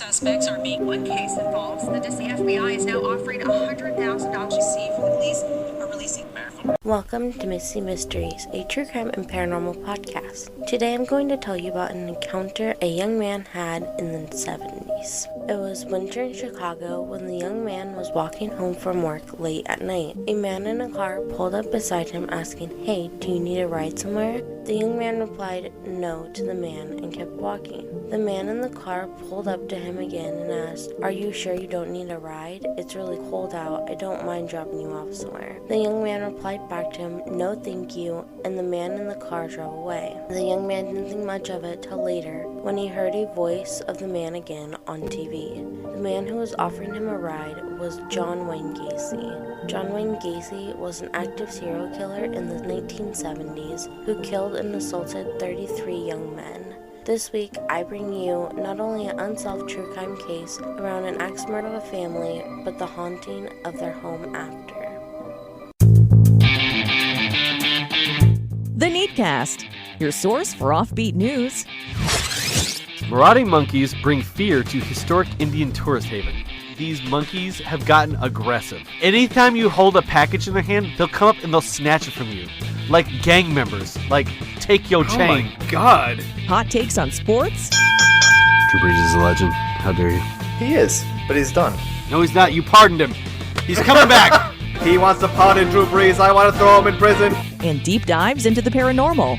suspects are being... One case involves the FBI is now offering $100,000 to see for the police are releasing... Welcome to Misty Mysteries, a true crime and paranormal podcast. Today I'm going to tell you about an encounter a young man had in the 70s. It was winter in Chicago when the young man was walking home from work late at night. A man in a car pulled up beside him asking, "Hey, do you need a ride somewhere?" The young man replied no to the man and kept walking. The man in the car pulled up to him again and asked, "Are you sure you don't need a ride? It's really cold out. I don't mind dropping you off somewhere." The young man replied back to him, "No thank you," and the man in the car drove away. The young man didn't think much of it till later when he heard a voice of the man again on TV. The man who was offering him a ride was John Wayne Gacy. John Wayne Gacy was an active serial killer in the 1970s who killed and assaulted 33 young men. This week, I bring you not only an unsolved true crime case around an axe murder of a family, but the haunting of their home after. The Neatcast, your source for offbeat news. Marauding monkeys bring fear to historic Indian tourist haven. These monkeys have gotten aggressive. Anytime you hold a package in their hand, they'll come up and they'll snatch it from you. Like gang members. Like, take your chain. Oh my god. Hot takes on sports. Drew Brees is a legend. How dare you? He is, but he's done. No, he's not. You pardoned him. He's coming back. He wants to pardon Drew Brees. I want to throw him in prison. And deep dives into the paranormal.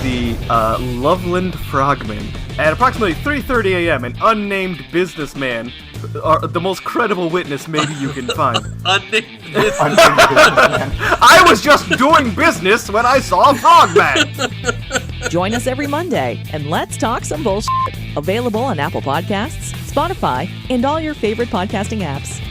The Loveland Frogman. At approximately 3:30 a.m., an unnamed businessman, the most credible witness maybe you can find. Unnamed businessman. I was just doing business when I saw a frogman. Join us every Monday and let's talk some bullshit. Available on Apple Podcasts, Spotify, and all your favorite podcasting apps.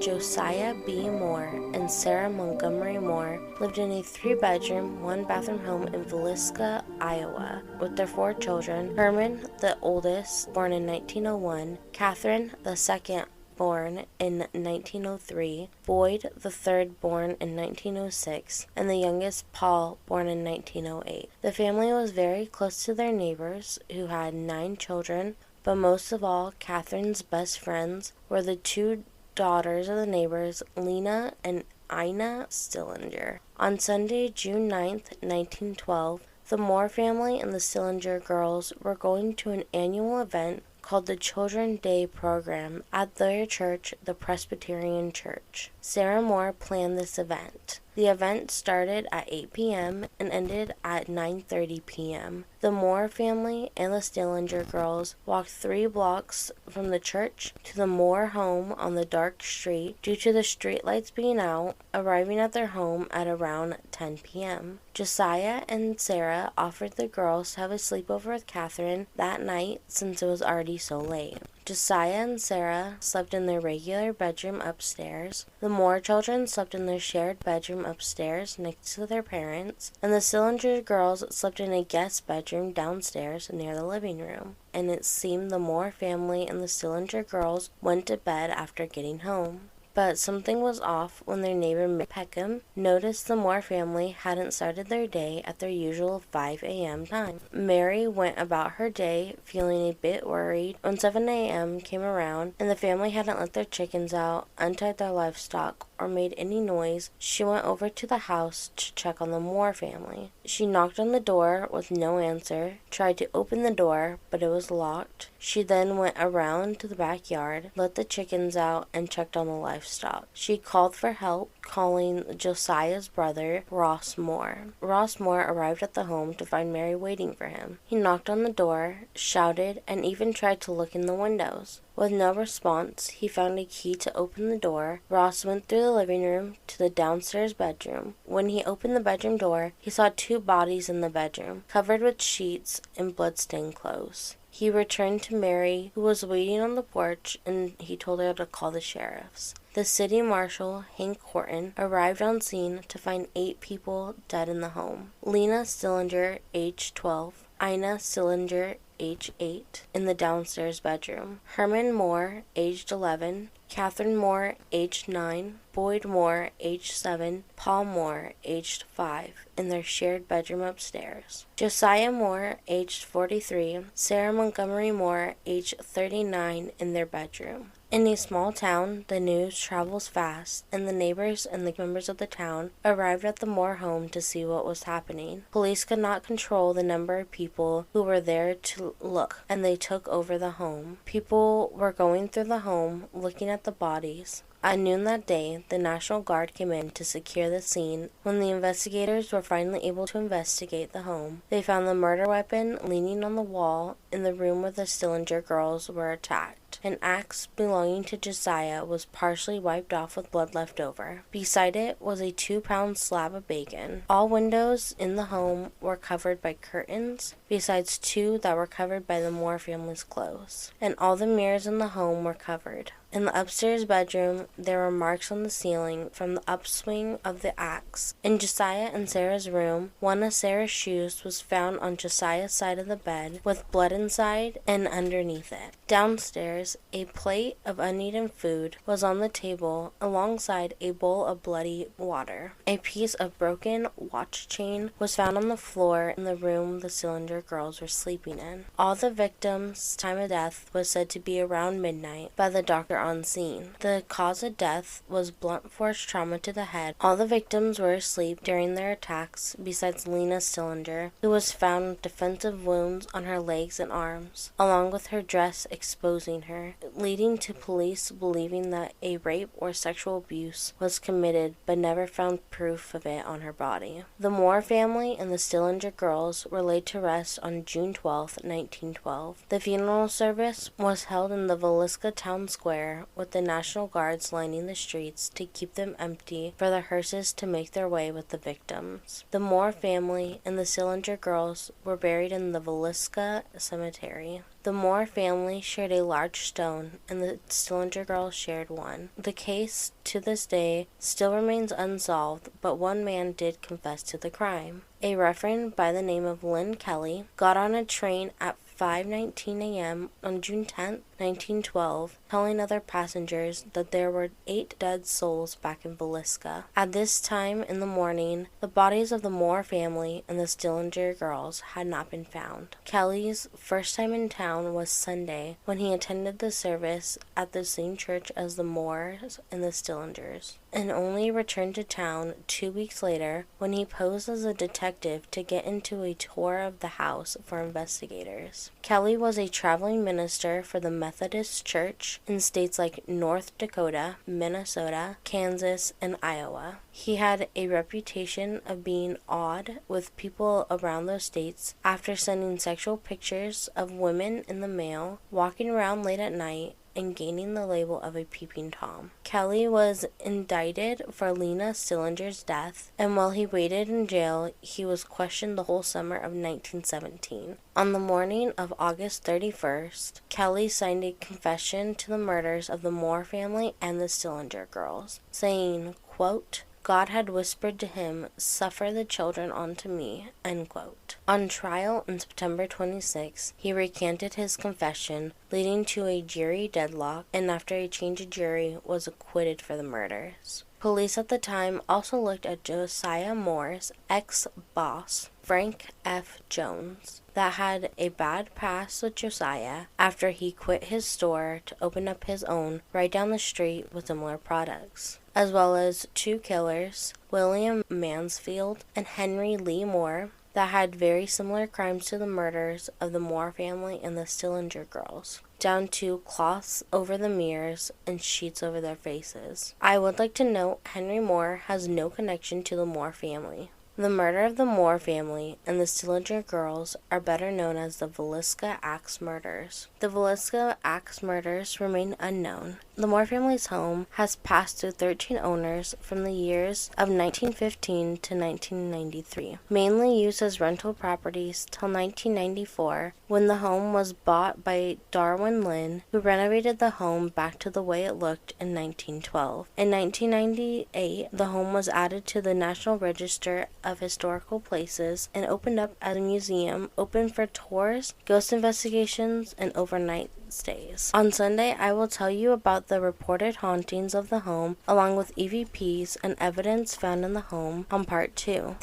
Josiah B. Moore and Sarah Montgomery Moore lived in a 3-bedroom, 1-bathroom home in Villisca, Iowa, with their 4 children: Herman, the oldest, born in 1901, Catherine, the second, born in 1903, Boyd, the third, born in 1906, and the youngest, Paul, born in 1908. The family was very close to their neighbors, who had 9 children, but most of all, Catherine's best friends were the 2 daughters of the neighbors, Lena and Ina Stillinger. On Sunday, June 9th, 1912, the Moore family and the Stillinger girls were going to an annual event called the Children's Day Program at their church, the Presbyterian Church. Sarah Moore planned this event. The event started at 8 p.m. and ended at 9:30 p.m. The Moore family and the Stillinger girls walked 3 blocks from the church to the Moore home on the dark street due to the streetlights being out, arriving at their home at around 10 p.m. Josiah and Sarah offered the girls to have a sleepover with Catherine that night since it was already so late. Josiah and Sarah slept in their regular bedroom upstairs. The Moore children slept in their shared bedroom upstairs next to their parents, and the Stillinger girls slept in a guest bedroom downstairs near the living room. And it seemed the Moore family and the Stillinger girls went to bed after getting home. But something was off when their neighbor Peckham noticed the Moore family hadn't started their day at their usual 5 a.m. time. Mary went about her day feeling a bit worried when 7 a.m. came around and the family hadn't let their chickens out, untied their livestock, or made any noise. She went over to the house to check on the Moore family. She knocked on the door with no answer, tried to open the door, but it was locked. She then went around to the backyard, let the chickens out, and checked on the livestock. She called for help, calling Josiah's brother, Ross Moore. Ross Moore arrived at the home to find Mary waiting for him. He knocked on the door, shouted, and even tried to look in the windows. With no response, he found a key to open the door. Ross went through the living room to the downstairs bedroom. When he opened the bedroom door, he saw 2 bodies in the bedroom, covered with sheets and blood-stained clothes. He returned to Mary, who was waiting on the porch, and he told her to call the sheriffs. The city marshal, Hank Horton, arrived on scene to find 8 people dead in the home. Lena Stillinger, age 12, Ina Stillinger, age 8, in the downstairs bedroom. Herman Moore, aged 11, Catherine Moore, aged 9, Boyd Moore, aged 7, Paul Moore, aged 5, in their shared bedroom upstairs. Josiah Moore, aged 43, Sarah Montgomery Moore, aged 39, in their bedroom. In a small town, the news travels fast, and the neighbors and the members of the town arrived at the Moore home to see what was happening. Police could not control the number of people who were there to look, and they took over the home. People were going through the home, looking at the bodies. At noon that day, the National Guard came in to secure the scene. When the investigators were finally able to investigate the home, they found the murder weapon leaning on the wall in the room where the Stillinger girls were attacked. An axe belonging to Josiah was partially wiped off with blood left over. Beside it was a 2-pound slab of bacon. All windows in the home were covered by curtains, besides 2 that were covered by the Moore family's clothes. And all the mirrors in the home were covered. In the upstairs bedroom, there were marks on the ceiling from the upswing of the axe. In Josiah and Sarah's room, one of Sarah's shoes was found on Josiah's side of the bed, with blood inside and underneath it. Downstairs, a plate of uneaten food was on the table, alongside a bowl of bloody water. A piece of broken watch chain was found on the floor in the room the Stillinger girls were sleeping in. All the victims' time of death was said to be around midnight by the doctor on scene. The cause of death was blunt force trauma to the head. All the victims were asleep during their attacks, besides Lena Stillinger, who was found with defensive wounds on her legs and arms, along with her dress exposing her, leading to police believing that a rape or sexual abuse was committed but never found proof of it on her body. The Moore family and the Stillinger girls were laid to rest on June 12, 1912. The funeral service was held in the Villisca town square, with the National Guards lining the streets to keep them empty for the hearses to make their way with the victims. The Moore family and the Stillinger girls were buried in the Villisca cemetery. The Moore family shared a large stone, and the Stillinger girls shared one. The case, to this day, still remains unsolved, but one man did confess to the crime. A reverend by the name of Lynn Kelly got on a train at 5:19 a.m. on June 10, 1912, telling other passengers that there were 8 dead souls back in Villisca. At this time in the morning, the bodies of the Moore family and the Stillinger girls had not been found. Kelly's first time in town was Sunday, when he attended the service at the same church as the Moores and the Stillingers, and only returned to town 2 weeks later when he posed as a detective to get into a tour of the house for investigators. Kelly was a traveling minister for the Methodist Church in states like North Dakota, Minnesota, Kansas, and Iowa. He had a reputation of being odd with people around those states after sending sexual pictures of women in the mail, walking around late at night, and gaining the label of a peeping Tom. Kelly was indicted for Lena Stillinger's death, and while he waited in jail, he was questioned the whole summer of 1917. On the morning of August 31st, Kelly signed a confession to the murders of the Moore family and the Stillinger girls, saying, quote, "God had whispered to him, 'Suffer the children unto me,'" end quote. On trial on September 26, he recanted his confession, leading to a jury deadlock, and after a change of jury, was acquitted for the murders. Police at the time also looked at Josiah Moore's ex-boss, Frank F. Jones, that had a bad past with Josiah after he quit his store to open up his own right down the street with similar products, as well as 2 killers, William Mansfield and Henry Lee Moore, that had very similar crimes to the murders of the Moore family and the Stillinger girls, down to cloths over the mirrors and sheets over their faces. I would like to note Henry Moore has no connection to the Moore family. The murder of the Moore family and the Stillinger girls are better known as the Villisca Axe Murders. The Villisca Axe Murders remain unknown. The Moore family's home has passed through 13 owners from the years of 1915 to 1993, mainly used as rental properties till 1994, when the home was bought by Darwin Lynn, who renovated the home back to the way it looked in 1912. In 1998, the home was added to the National Register of historical places and opened up as a museum open for tours, ghost investigations, and overnight stays. On Sunday, I will tell you about the reported hauntings of the home, along with EVPs and evidence found in the home on part 2.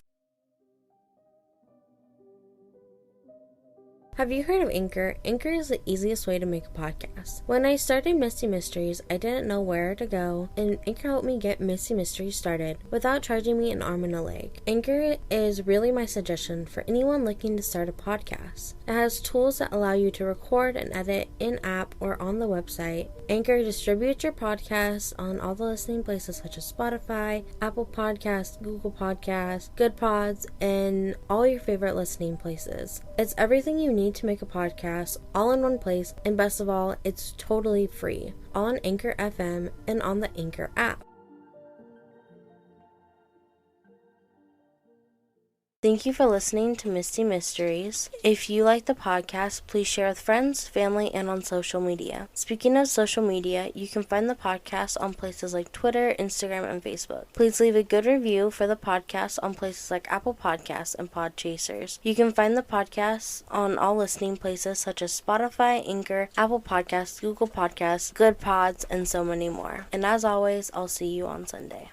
Have you heard of Anchor? Anchor is the easiest way to make a podcast. When I started Misty Mysteries, I didn't know where to go, and Anchor helped me get Misty Mysteries started without charging me an arm and a leg. Anchor is really my suggestion for anyone looking to start a podcast. It has tools that allow you to record and edit in-app or on the website. Anchor distributes your podcasts on all the listening places such as Spotify, Apple Podcasts, Google Podcasts, Good Pods, and all your favorite listening places. It's everything you need to make a podcast all in one place, and best of all, it's totally free, all on Anchor FM and on the Anchor app. Thank you for listening to Misty Mysteries. If you like the podcast, please share with friends, family, and on social media. Speaking of social media, you can find the podcast on places like Twitter, Instagram, and Facebook. Please leave a good review for the podcast on places like Apple Podcasts and Podchasers. You can find the podcast on all listening places such as Spotify, Anchor, Apple Podcasts, Google Podcasts, Good Pods, and so many more. And as always, I'll see you on Sunday.